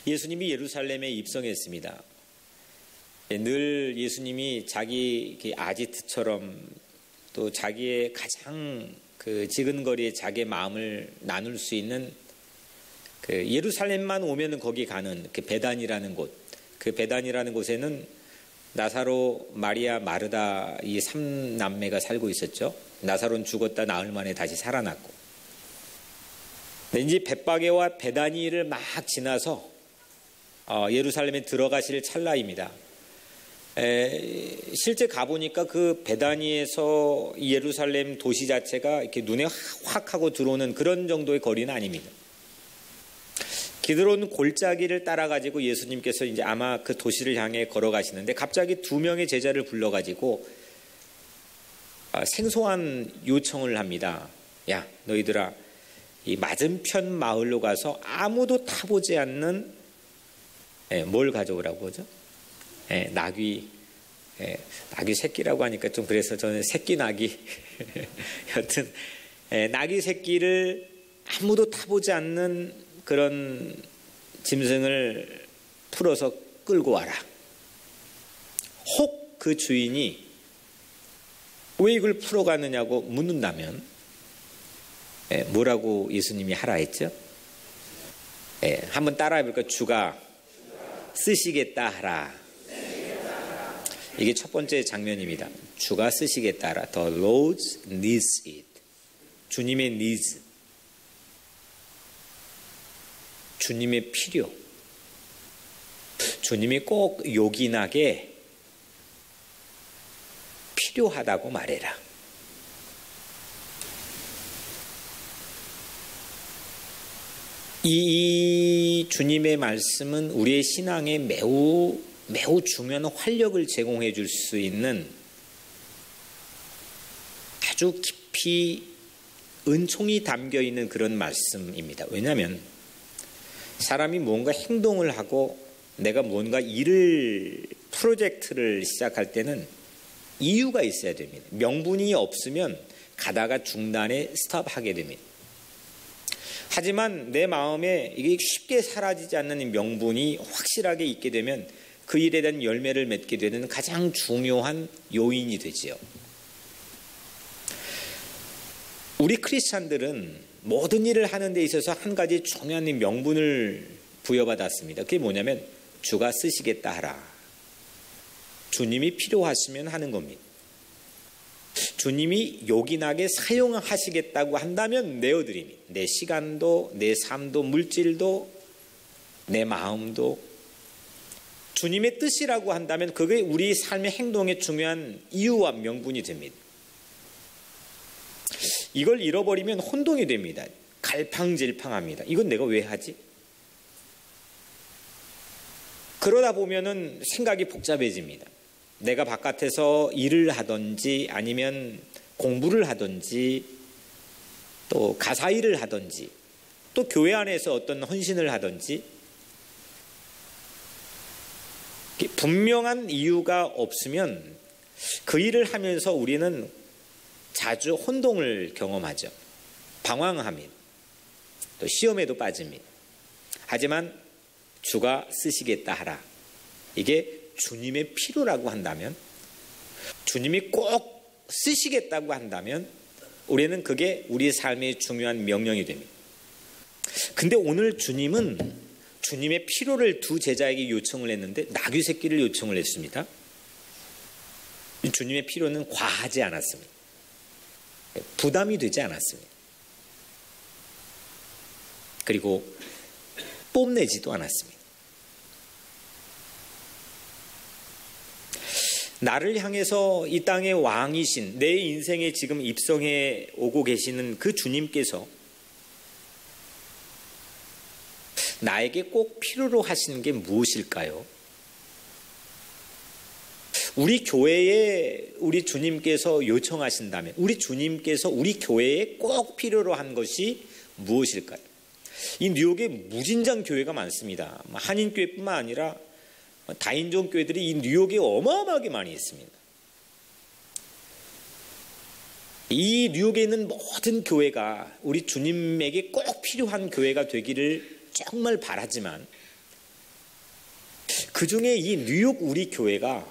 예수님이 예루살렘에 입성했습니다. 늘 예수님이 자기 아지트처럼 또 자기의 가장 지근거리에 자기의 마음을 나눌 수 있는 예루살렘만 오면은 거기 가는 베단이라는 곳, 그 베단이라는 곳에는 나사로, 마리아, 마르다 이 3남매가 살고 있었죠. 나사로는 죽었다 나흘 만에 다시 살아났고. 이제 벳바게와 베다니를 막 지나서 예루살렘에 들어가실 찰나입니다. 실제 가보니까 그 베다니에서 예루살렘 도시 자체가 이렇게 눈에 확 하고 들어오는 그런 정도의 거리는 아닙니다. 기드론 골짜기를 따라가지고 예수님께서 이제 아마 그 도시를 향해 걸어가시는데 갑자기 2명의 제자를 불러가지고 생소한 요청을 합니다. 야, 너희들아, 이 맞은편 마을로 가서 아무도 타보지 않는 뭘 가져오라고 하죠? 나귀 새끼라고 하니까 좀 그래서 저는 새끼 나귀 여튼 나귀 새끼를 아무도 타보지 않는 그런 짐승을 풀어서 끌고 와라. 혹 그 주인이 왜 이걸 풀어가느냐고 묻는다면 뭐라고 예수님이 하라 했죠? 한번 따라해 볼까요? 주가 쓰시겠다 하라. 이게 첫 번째 장면입니다. 주가 쓰시겠다 하라. The Lord needs it. 주님의 needs. 주님의 필요. 주님이 꼭 요긴하게 필요하다고 말해라. 이 주님의 말씀은 우리의 신앙에 매우 중요한 활력을 제공해 줄 수 있는 아주 깊이 은총이 담겨 있는 그런 말씀입니다. 왜냐하면 사람이 뭔가 행동을 하고 내가 뭔가 프로젝트를 시작할 때는 이유가 있어야 됩니다. 명분이 없으면 가다가 중단에 스톱하게 됩니다. 하지만 내 마음에 이게 쉽게 사라지지 않는 이 명분이 확실하게 있게 되면 그 일에 대한 열매를 맺게 되는 가장 중요한 요인이 되지요. 우리 크리스찬들은 모든 일을 하는 데 있어서 한 가지 중요한 명분을 부여받았습니다. 그게 뭐냐면 주가 쓰시겠다 하라. 주님이 필요하시면 하는 겁니다. 주님이 요긴하게 사용하시겠다고 한다면 내어드립니다. 내 시간도, 내 삶도, 물질도, 내 마음도. 주님의 뜻이라고 한다면 그게 우리 삶의 행동의 중요한 이유와 명분이 됩니다. 이걸 잃어버리면 혼동이 됩니다. 갈팡질팡합니다. 이건 내가 왜 하지? 그러다 보면은 생각이 복잡해집니다. 내가 바깥에서 일을 하든지 아니면 공부를 하든지 또 가사 일을 하든지 또 교회 안에서 어떤 헌신을 하든지 분명한 이유가 없으면 그 일을 하면서 우리는 자주 혼동을 경험하죠. 방황합니다. 또 시험에도 빠집니다. 하지만 주가 쓰시겠다 하라. 이게 주님의 필요라고 한다면, 주님이 꼭 쓰시겠다고 한다면 우리는 그게 우리 삶의 중요한 명령이 됩니다. 근데 오늘 주님은 주님의 필요를 두 제자에게 요청을 했는데 나귀 새끼를 요청을 했습니다. 주님의 필요는 과하지 않았습니다. 부담이 되지 않았습니다. 그리고 뽐내지도 않았습니다. 나를 향해서 이 땅의 왕이신 내 인생에 지금 입성해 오고 계시는 그 주님께서 나에게 꼭 필요로 하시는 게 무엇일까요? 우리 교회에 우리 주님께서 요청하신다면, 우리 주님께서 우리 교회에 꼭 필요로 한 것이 무엇일까요? 이 뉴욕에 무진장 교회가 많습니다. 한인교회뿐만 아니라 다인종 교회들이 이 뉴욕에 어마어마하게 많이 있습니다. 이 뉴욕에 있는 모든 교회가 우리 주님에게 꼭 필요한 교회가 되기를 정말 바라지만 그 중에 이 뉴욕 우리 교회가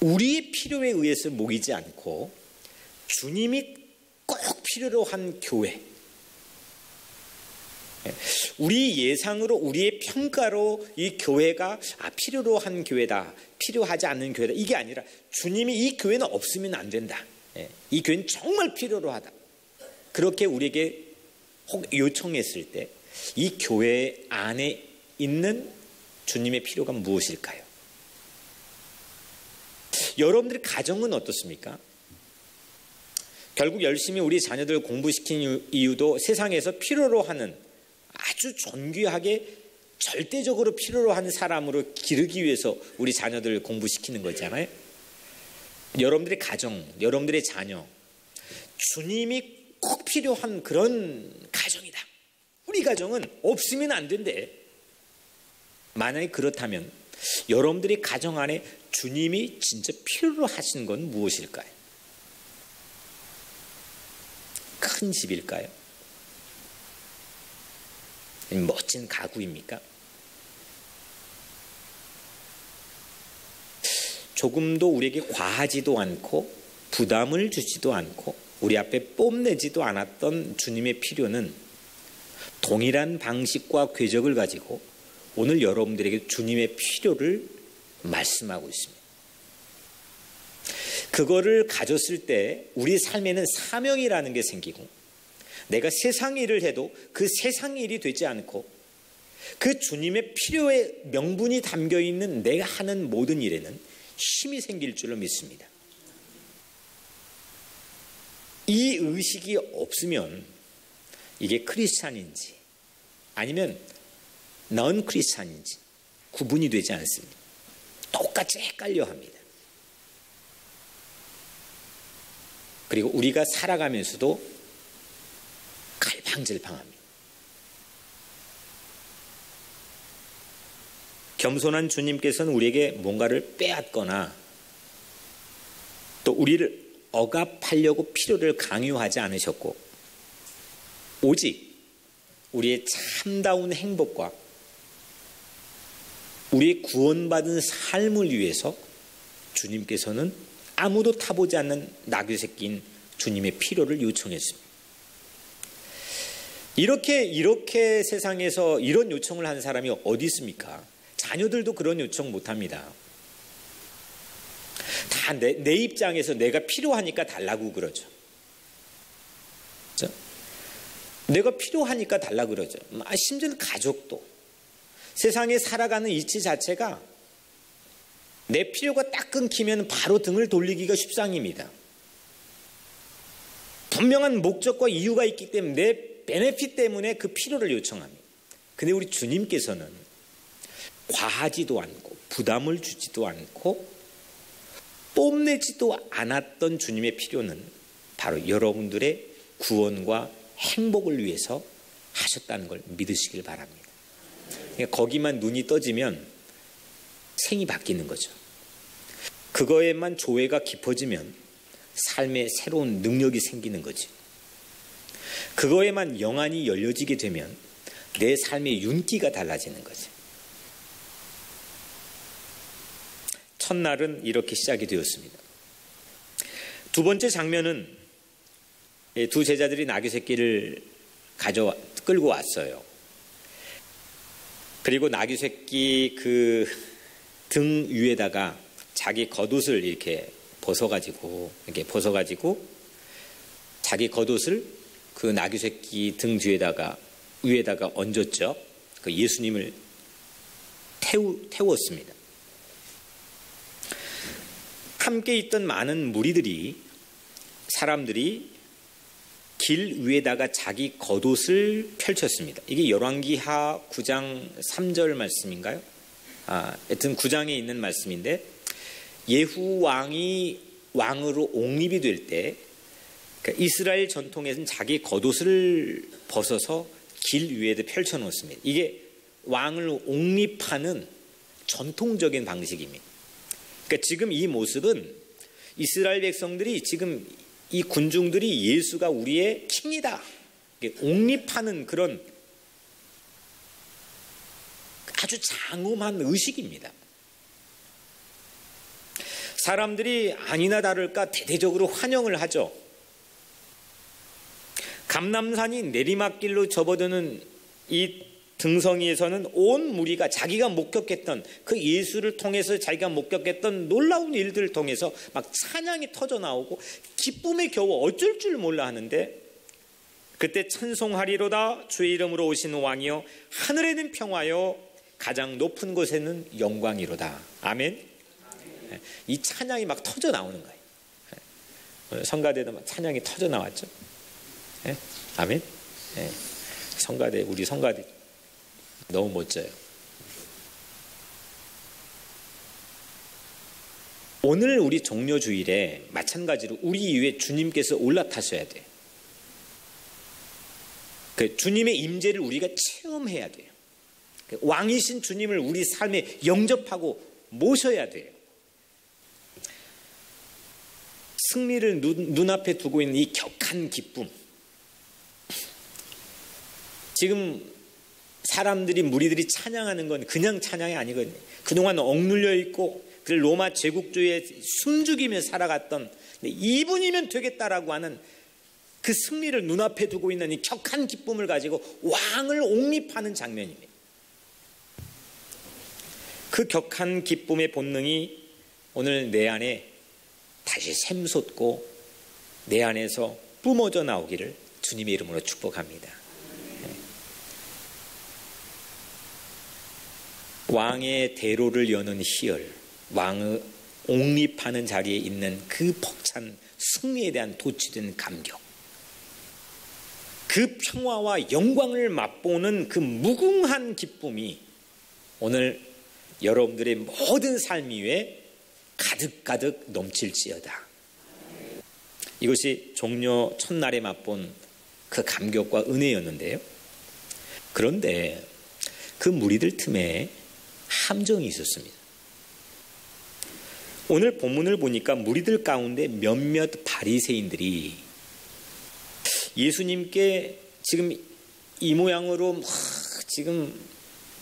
우리의 필요에 의해서 모이지 않고 주님이 꼭 필요로 한 교회, 우리 예상으로 우리의 평가로 이 교회가 필요로 한 교회다, 필요하지 않는 교회다, 이게 아니라 주님이 이 교회는 없으면 안 된다, 이 교회는 정말 필요로 하다, 그렇게 우리에게 혹 요청했을 때 이 교회 안에 있는 주님의 필요가 무엇일까요? 여러분들의 가정은 어떻습니까? 결국 열심히 우리 자녀들 공부시킨 이유도 세상에서 필요로 하는, 아주 존귀하게 절대적으로 필요로 하는 사람으로 기르기 위해서 우리 자녀들 공부시키는 거잖아요. 여러분들의 가정, 여러분들의 자녀, 주님이 꼭 필요한 그런 가정이다. 우리 가정은 없으면 안 된대. 만약에 그렇다면 여러분들의 가정 안에 주님이 진짜 필요로 하시는 건 무엇일까요? 큰 집일까요? 멋진 가구입니까? 조금도 우리에게 과하지도 않고 부담을 주지도 않고 우리 앞에 뽐내지도 않았던 주님의 필요는 동일한 방식과 궤적을 가지고 오늘 여러분들에게 주님의 필요를 말씀하고 있습니다. 그거를 가졌을 때 우리 삶에는 사명이라는 게 생기고, 내가 세상 일을 해도 그 세상 일이 되지 않고 그 주님의 필요의 명분이 담겨있는 내가 하는 모든 일에는 힘이 생길 줄로 믿습니다. 이 의식이 없으면 이게 크리스찬인지 아니면 넌 크리스찬인지 구분이 되지 않습니다. 똑같이 헷갈려 합니다. 그리고 우리가 살아가면서도 갈팡질팡합니다. 겸손한 주님께서는 우리에게 뭔가를 빼앗거나 또 우리를 억압하려고 필요를 강요하지 않으셨고, 오직 우리의 참다운 행복과 우리의 구원받은 삶을 위해서 주님께서는 아무도 타보지 않는 나귀 새끼인 주님의 필요를 요청했습니다. 이렇게 세상에서 이런 요청을 하는 사람이 어디 있습니까? 자녀들도 그런 요청 못합니다. 다 내 입장에서 내가 필요하니까 달라고 그러죠. 그렇죠? 내가 필요하니까 달라고 그러죠. 심지어 가족도 세상에 살아가는 이치 자체가 내 필요가 딱 끊기면 바로 등을 돌리기가 십상입니다. 분명한 목적과 이유가 있기 때문에 내 베네핏 때문에 그 필요를 요청합니다. 근데 우리 주님께서는 과하지도 않고 부담을 주지도 않고 뽐내지도 않았던 주님의 필요는 바로 여러분들의 구원과 행복을 위해서 하셨다는 걸 믿으시길 바랍니다. 그러니까 거기만 눈이 떠지면 생이 바뀌는 거죠. 그거에만 조회가 깊어지면 삶에 새로운 능력이 생기는 거지. 그거에만 영안이 열려지게 되면 내 삶의 윤기가 달라지는 거지. 첫날은 이렇게 시작이 되었습니다. 두 번째 장면은 두 제자들이 나귀 새끼를 끌고 왔어요. 그리고 나귀 새끼 그 등 위에다가 자기 겉옷을 이렇게 벗어가지고 자기 겉옷을 그 나귀 새끼 등 위에다가 얹었죠. 그 예수님을 태웠습니다. 함께 있던 많은 무리들이, 사람들이 길 위에다가 자기 겉옷을 펼쳤습니다. 이게 열왕기하 9장 3절 말씀인가요? 하여튼 9장에 있는 말씀인데, 예후 왕이 왕으로 옹립이 될 때 그러니까 이스라엘 전통에서는 자기 겉옷을 벗어서 길 위에다 펼쳐 놓습니다. 이게 왕을 옹립하는 전통적인 방식입니다. 그러니까 지금 이 모습은 이스라엘 백성들이, 지금 이 군중들이 예수가 우리의 킹이다 옹립하는 그런 아주 장엄한 의식입니다. 사람들이 아니나 다를까 대대적으로 환영을 하죠. 감람산이 내리막길로 접어드는 이 등성이에서는 온 무리가 자기가 목격했던 그 예수를 통해서 자기가 목격했던 놀라운 일들을 통해서 막 찬양이 터져 나오고 기쁨에 겨우 어쩔 줄 몰라 하는데, 그때 찬송하리로다 주의 이름으로 오신 왕이여, 하늘에는 평화여, 가장 높은 곳에는 영광이로다. 아멘. 이 찬양이 막 터져 나오는 거예요. 오늘 성가대도 막 찬양이 터져 나왔죠. 아멘. 성가대, 우리 성가대 너무 멋져요. 오늘 우리 종려주일에 마찬가지로 우리 위에 주님께서 올라타셔야 돼요. 그 주님의 임재를 우리가 체험해야 돼요. 왕이신 주님을 우리 삶에 영접하고 모셔야 돼요. 승리를 눈앞에 두고 있는 이 격한 기쁨. 지금 사람들이, 무리들이 찬양하는 건 그냥 찬양이 아니거든요. 그동안 억눌려 있고 로마 제국주의에 숨죽이며 살아갔던, 이분이면 되겠다라고 하는 그 승리를 눈앞에 두고 있는 이 격한 기쁨을 가지고 왕을 옹립하는 장면입니다. 그 격한 기쁨의 본능이 오늘 내 안에 다시 샘솟고 내 안에서 뿜어져 나오기를 주님의 이름으로 축복합니다. 왕의 대로를 여는 희열, 왕의 옹립하는 자리에 있는 그 벅찬 승리에 대한 도취된 감격, 그 평화와 영광을 맛보는 그 무궁한 기쁨이 오늘 여러분들의 모든 삶 위에 가득가득 넘칠지어다. 이것이 종려 첫날에 맛본 그 감격과 은혜였는데요. 그런데 그 무리들 틈에 함정이 있었습니다. 오늘 본문을 보니까 무리들 가운데 몇몇 바리새인들이 예수님께 지금 이 모양으로 막 지금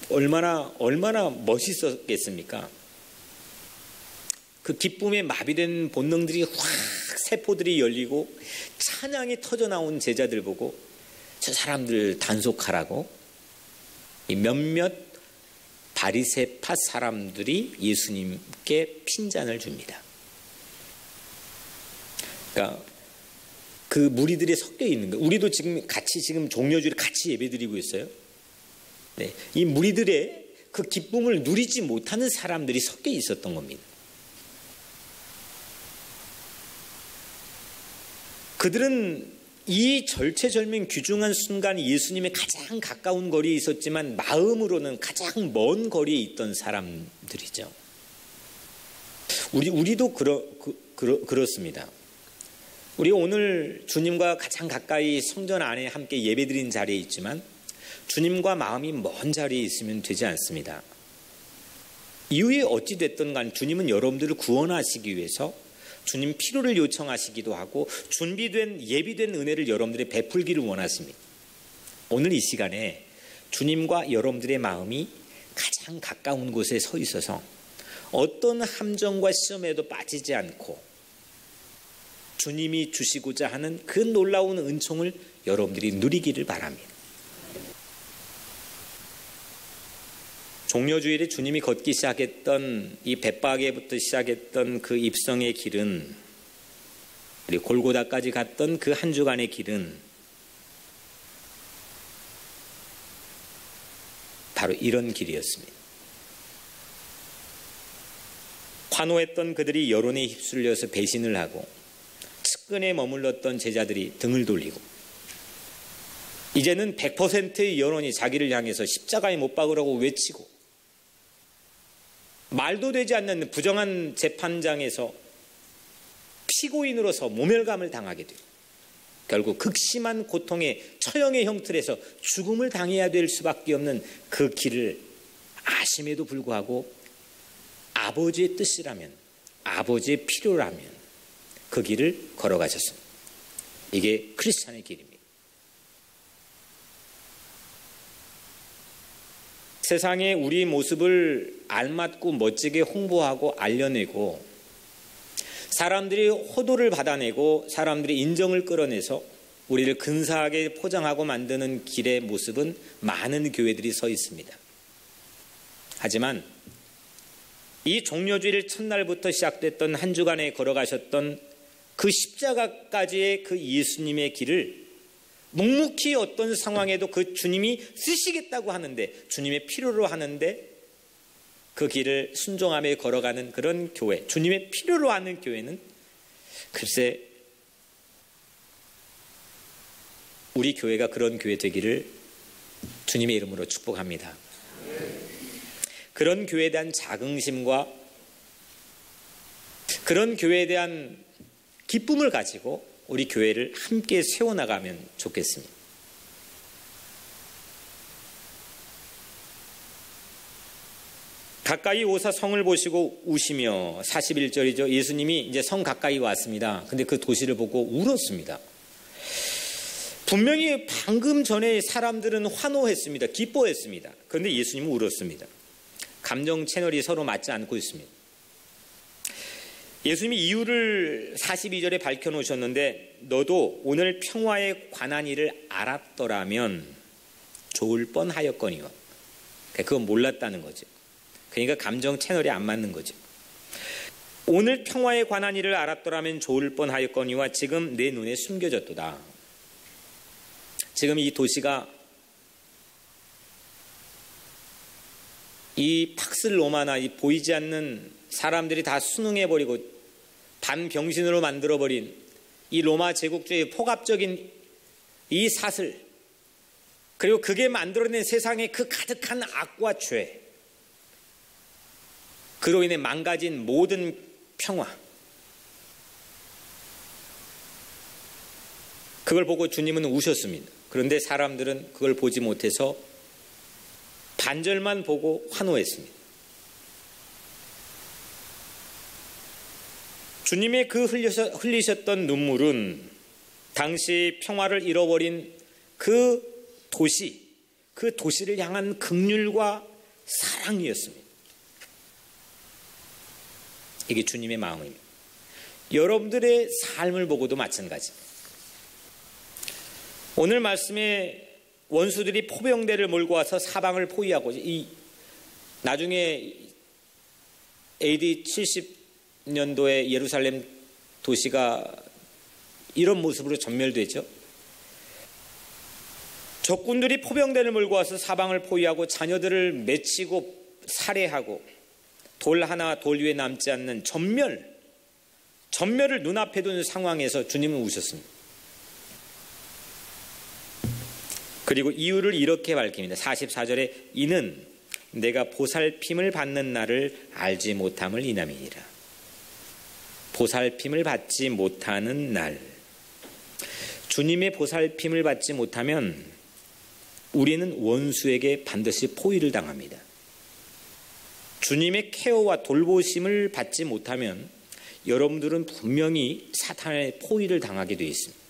얼마나 멋있었겠습니까? 그 기쁨에 마비된 본능들이 확 세포들이 열리고 찬양이 터져 나온 제자들 보고 저 사람들 단속하라고 이 몇몇 바리새파 사람들이 예수님께 핀잔을 줍니다. 그러니까 그 무리들이 섞여 있는 거예요. 우리도 지금 같이 지금 종려주일 같이 예배드리고 있어요. 네, 이 무리들의 그 기쁨을 누리지 못하는 사람들이 섞여 있었던 겁니다. 그들은 이 절체절명 귀중한 순간 예수님의 가장 가까운 거리에 있었지만 마음으로는 가장 먼 거리에 있던 사람들이죠. 우리도 그렇습니다. 우리 오늘 주님과 가장 가까이 성전 안에 함께 예배드린 자리에 있지만 주님과 마음이 먼 자리에 있으면 되지 않습니다. 이후에 어찌 됐든 간 주님은 여러분들을 구원하시기 위해서 주님 필요를 요청하시기도 하고 준비된 예비된 은혜를 여러분들이 베풀기를 원하십니다. 오늘 이 시간에 주님과 여러분들의 마음이 가장 가까운 곳에 서 있어서 어떤 함정과 시험에도 빠지지 않고 주님이 주시고자 하는 그 놀라운 은총을 여러분들이 누리기를 바랍니다. 종려주일에 주님이 걷기 시작했던 이 벳바게부터 시작했던 그 입성의 길은, 그리고 골고다까지 갔던 그 한 주간의 길은 바로 이런 길이었습니다. 환호했던 그들이 여론에 휩쓸려서 배신을 하고 측근에 머물렀던 제자들이 등을 돌리고 이제는 100%의 여론이 자기를 향해서 십자가에 못 박으라고 외치고 말도 되지 않는 부정한 재판장에서 피고인으로서 모멸감을 당하게 되고 결국 극심한 고통의 처형의 형틀에서 죽음을 당해야 될 수밖에 없는 그 길을 아심에도 불구하고 아버지의 뜻이라면, 아버지의 필요라면 그 길을 걸어가셨습니다. 이게 크리스찬의 길입니다. 세상에 우리 모습을 알맞고 멋지게 홍보하고 알려내고 사람들이 호도를 받아내고 사람들이 인정을 끌어내서 우리를 근사하게 포장하고 만드는 길의 모습은 많은 교회들이 서 있습니다. 하지만 이 종려주일 첫날부터 시작됐던 한 주간에 걸어가셨던 그 십자가까지의 그 예수님의 길을 묵묵히 어떤 상황에도 그 주님이 쓰시겠다고 하는데, 주님의 필요로 하는데 그 길을 순종하며 걸어가는 그런 교회, 주님의 필요로 하는 교회는 글쎄 우리 교회가 그런 교회 되기를 주님의 이름으로 축복합니다. 그런 교회에 대한 자긍심과 그런 교회에 대한 기쁨을 가지고 우리 교회를 함께 세워나가면 좋겠습니다. 가까이 오사 성을 보시고 우시며, 41절이죠. 예수님이 이제 성 가까이 왔습니다. 근데 그 도시를 보고 울었습니다. 분명히 방금 전에 사람들은 환호했습니다. 기뻐했습니다. 그런데 예수님은 울었습니다. 감정 채널이 서로 맞지 않고 있습니다. 예수님이 이유를 42절에 밝혀놓으셨는데, 너도 오늘 평화에 관한 일을 알았더라면 좋을 뻔하였거니와. 그건 몰랐다는 거죠. 그러니까 감정 채널이 안 맞는 거죠. 오늘 평화에 관한 일을 알았더라면 좋을 뻔하였거니와 지금 내 눈에 숨겨졌도다. 지금 이 도시가 이 팍스 로마나 이 보이지 않는 사람들이 다 순응해버리고 반병신으로 만들어버린 이 로마 제국주의 폭압적인 이 사슬, 그리고 그게 만들어낸 세상의 그 가득한 악과 죄, 그로 인해 망가진 모든 평화, 그걸 보고 주님은 우셨습니다. 그런데 사람들은 그걸 보지 못해서 반절만 보고 환호했습니다. 주님의 그 흘리셨던 눈물은 당시 평화를 잃어버린 그 도시를 향한 긍휼과 사랑이었습니다. 이게 주님의 마음입니다. 여러분들의 삶을 보고도 마찬가지. 오늘 말씀에 원수들이 포병대를 몰고 와서 사방을 포위하고, 나중에 AD 70년도에 예루살렘 도시가 이런 모습으로 전멸되죠. 적군들이 포병대를 몰고 와서 사방을 포위하고 자녀들을 맺히고 살해하고 돌 하나 돌 위에 남지 않는 전멸을 눈앞에 둔 상황에서 주님은 우셨습니다. 그리고 이유를 이렇게 밝힙니다. 44절에 이는 내가 보살핌을 받는 날을 알지 못함을 인함이니라. 보살핌을 받지 못하는 날, 주님의 보살핌을 받지 못하면 우리는 원수에게 반드시 포위를 당합니다. 주님의 케어와 돌보심을 받지 못하면 여러분들은 분명히 사탄의 포위를 당하게 되어 있습니다.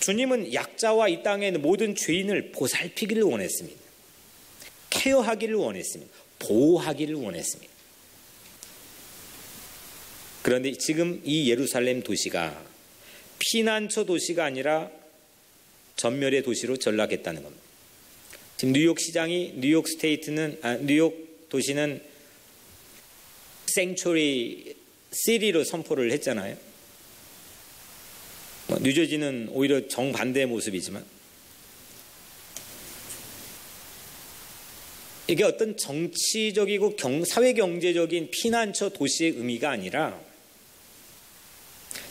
주님은 약자와 이 땅에 있는 모든 죄인을 보살피기를 원했습니다. 케어하기를 원했습니다. 보호하기를 원했습니다. 그런데 지금 이 예루살렘 도시가 피난처 도시가 아니라 전멸의 도시로 전락했다는 겁니다. 지금 뉴욕 도시는 생츄리 시리로 선포를 했잖아요. 뉴저지는 오히려 정반대의 모습이지만, 이게 어떤 정치적이고 사회경제적인 피난처 도시의 의미가 아니라,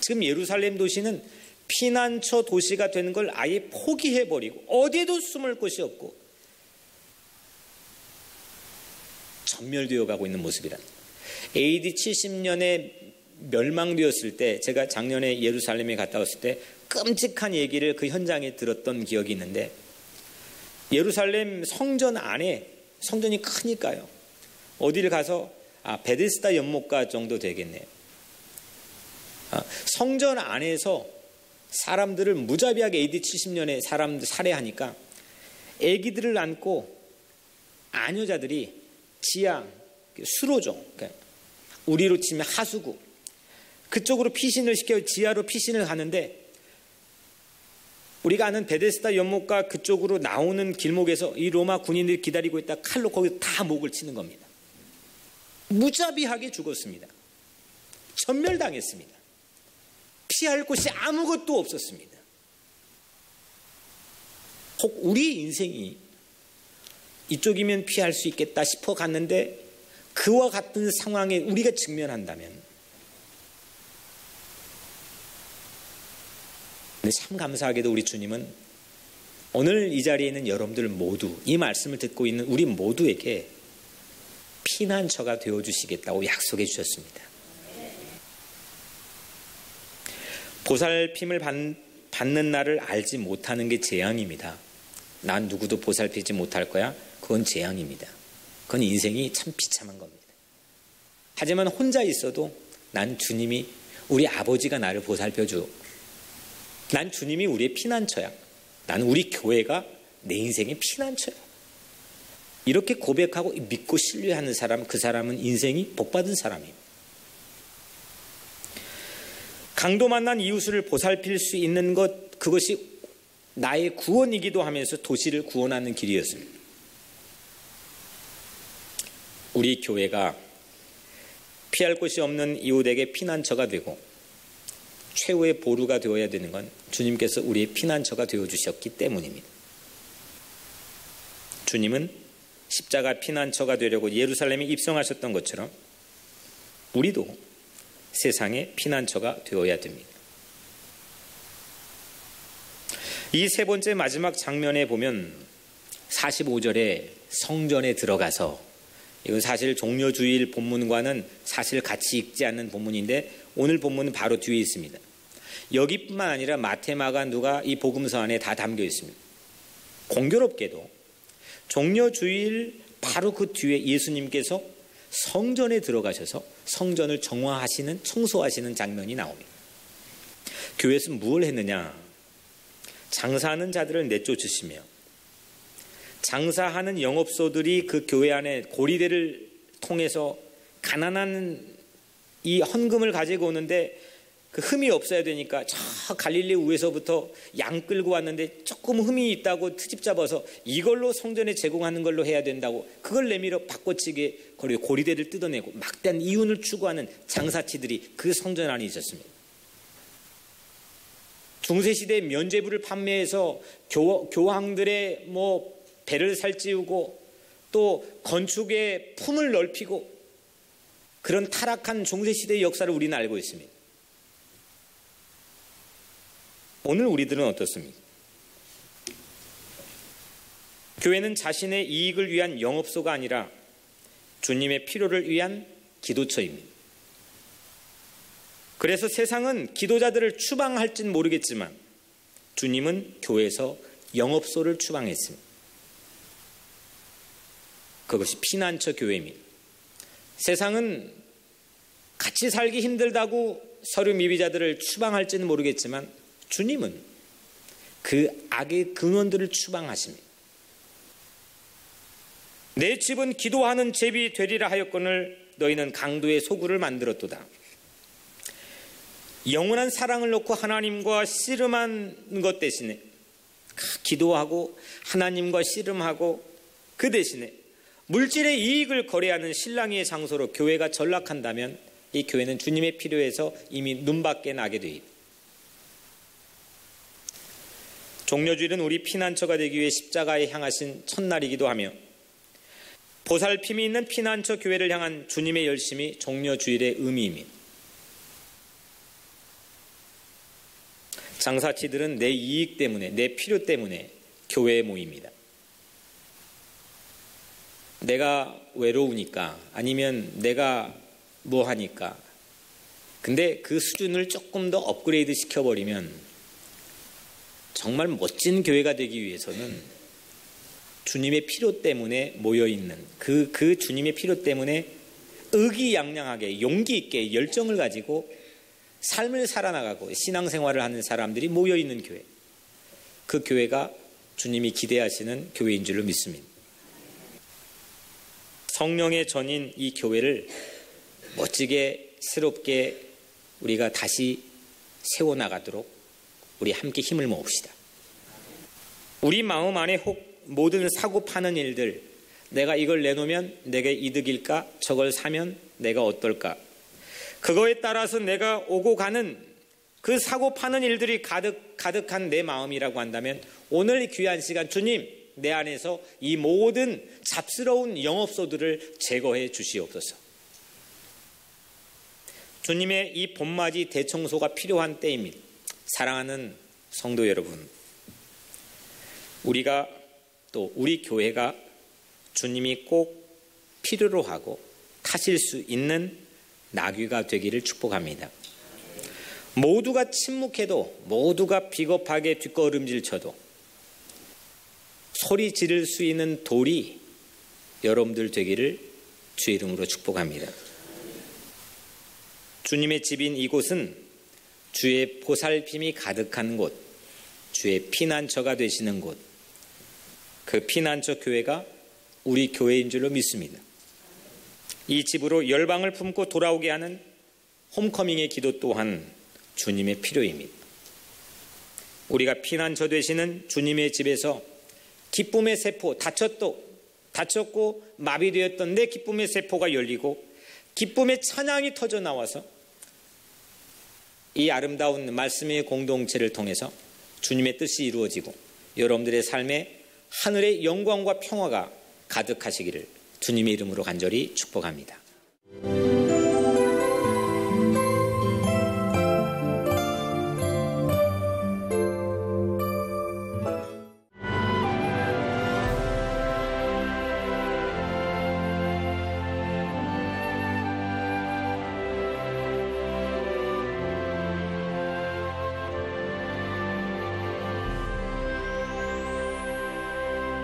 지금 예루살렘 도시는 피난처 도시가 되는 걸 아예 포기해버리고 어디에도 숨을 곳이 없고 전멸되어 가고 있는 모습이란. AD 70년에 멸망되었을 때, 제가 작년에 예루살렘에 갔다 왔을 때 끔찍한 얘기를 그 현장에 들었던 기억이 있는데, 예루살렘 성전 안에, 성전이 크니까요, 어디를 가서 베데스다 연못가 정도 되겠네요. 성전 안에서 사람들을 무자비하게 AD 70년에 사람들 살해하니까 애기들을 안고 아녀자들이 지하, 수로죠. 그러니까 우리로 치면 하수구. 그쪽으로 피신을 시켜 지하로 피신을 하는데 우리가 아는 베데스다 연못가 그쪽으로 나오는 길목에서 이 로마 군인들이 기다리고 있다 칼로 거기 다 목을 치는 겁니다. 무자비하게 죽었습니다. 전멸당했습니다. 피할 곳이 아무것도 없었습니다. 혹 우리 인생이 이쪽이면 피할 수 있겠다 싶어 갔는데 그와 같은 상황에 우리가 직면한다면 근데 참 감사하게도 우리 주님은 오늘 이 자리에 있는 여러분들 모두 이 말씀을 듣고 있는 우리 모두에게 피난처가 되어주시겠다고 약속해 주셨습니다. 보살핌을 받는 날을 알지 못하는 게 재앙입니다. 난 누구도 보살피지 못할 거야. 그건 재앙입니다. 그건 인생이 참 비참한 겁니다. 하지만 혼자 있어도 난 주님이 우리 아버지가 나를 보살펴줘. 난 주님이 우리의 피난처야. 나는 우리 교회가 내 인생의 피난처야. 이렇게 고백하고 믿고 신뢰하는 사람, 그 사람은 인생이 복받은 사람이에요. 강도 만난 이웃을 보살필 수 있는 것, 그것이 나의 구원이기도 하면서 도시를 구원하는 길이었습니다. 우리 교회가 피할 곳이 없는 이웃에게 피난처가 되고 최후의 보루가 되어야 되는 건 주님께서 우리의 피난처가 되어주셨기 때문입니다. 주님은 십자가 피난처가 되려고 예루살렘에 입성하셨던 것처럼 우리도 세상의 피난처가 되어야 됩니다. 이 세 번째 마지막 장면에 보면 45절에 성전에 들어가서, 이건 사실 종려주일 본문과는 사실 같이 읽지 않는 본문인데 오늘 본문은 바로 뒤에 있습니다. 여기뿐만 아니라 마태, 마가, 누가 이 복음서 안에 다 담겨 있습니다. 공교롭게도 종려주일 바로 그 뒤에 예수님께서 성전에 들어가셔서 성전을 정화하시는, 청소하시는 장면이 나옵니다. 교회에서 무엇을 했느냐? 장사하는 자들을 내쫓으시며 장사하는 영업소들이 그 교회 안에 고리대를 통해서 가난한 이 헌금을 가지고 오는데 그 흠이 없어야 되니까 저 갈릴리 우에서부터 양 끌고 왔는데 조금 흠이 있다고 트집 잡아서 이걸로 성전에 제공하는 걸로 해야 된다고 그걸 내밀어 바꿔치기에 고리대를 뜯어내고 막대한 이윤을 추구하는 장사치들이 그 성전 안에 있었습니다. 중세시대 면죄부를 판매해서 교황들의 배를 살찌우고 또 건축의 품을 넓히고 그런 타락한 중세시대의 역사를 우리는 알고 있습니다. 오늘 우리들은 어떻습니까? 교회는 자신의 이익을 위한 영업소가 아니라 주님의 필요를 위한 기도처입니다. 그래서 세상은 기도자들을 추방할지는 모르겠지만 주님은 교회에서 영업소를 추방했습니다. 그것이 피난처 교회입니다. 세상은 같이 살기 힘들다고 서류 미비자들을 추방할지는 모르겠지만 주님은 그 악의 근원들을 추방하십니다. 내 집은 기도하는 제비 되리라 하였거늘 너희는 강도의 소굴을 만들었도다. 영원한 사랑을 놓고 하나님과 씨름한 것 대신에 기도하고 하나님과 씨름하고 그 대신에 물질의 이익을 거래하는 실랑이의 장소로 교회가 전락한다면 이 교회는 주님의 필요에서 이미 눈밖에 나게 되입니다. 종려주일은 우리 피난처가 되기 위해 십자가에 향하신 첫날이기도 하며 보살핌이 있는 피난처 교회를 향한 주님의 열심이 종려주일의 의미입니다. 장사치들은 내 이익 때문에, 내 필요 때문에 교회에 모입니다. 내가 외로우니까, 아니면 내가 뭐 하니까. 근데 그 수준을 조금 더 업그레이드 시켜버리면 정말 멋진 교회가 되기 위해서는 주님의 필요 때문에 모여있는 그 주님의 필요 때문에 의기양양하게 용기 있게 열정을 가지고 삶을 살아나가고 신앙생활을 하는 사람들이 모여있는 교회, 그 교회가 주님이 기대하시는 교회인 줄로 믿습니다. 성령의 전인 이 교회를 멋지게 새롭게 우리가 다시 세워나가도록 우리 함께 힘을 모읍시다. 우리 마음 안에 혹 모든 사고 파는 일들, 내가 이걸 내놓으면 내게 이득일까? 저걸 사면 내가 어떨까? 그거에 따라서 내가 오고 가는 그 사고 파는 일들이 가득한 내 마음이라고 한다면 오늘 이 귀한 시간 주님 내 안에서 이 모든 잡스러운 영업소들을 제거해 주시옵소서. 주님의 이 봄맞이 대청소가 필요한 때입니다. 사랑하는 성도 여러분, 우리가 또 우리 교회가 주님이 꼭 필요로 하고 타실 수 있는 나귀가 되기를 축복합니다. 모두가 침묵해도, 모두가 비겁하게 뒷걸음질 쳐도 소리 지를 수 있는 돌이 여러분들 되기를 주의 이름으로 축복합니다. 주님의 집인 이곳은 주의 보살핌이 가득한 곳, 주의 피난처가 되시는 곳, 그 피난처 교회가 우리 교회인 줄로 믿습니다. 이 집으로 열방을 품고 돌아오게 하는 홈커밍의 기도 또한 주님의 필요입니다. 우리가 피난처 되시는 주님의 집에서 기쁨의 세포, 다쳤고 마비되었던 내 기쁨의 세포가 열리고 기쁨의 찬양이 터져 나와서 이 아름다운 말씀의 공동체를 통해서 주님의 뜻이 이루어지고 여러분들의 삶에 하늘의 영광과 평화가 가득하시기를 주님의 이름으로 간절히 축복합니다.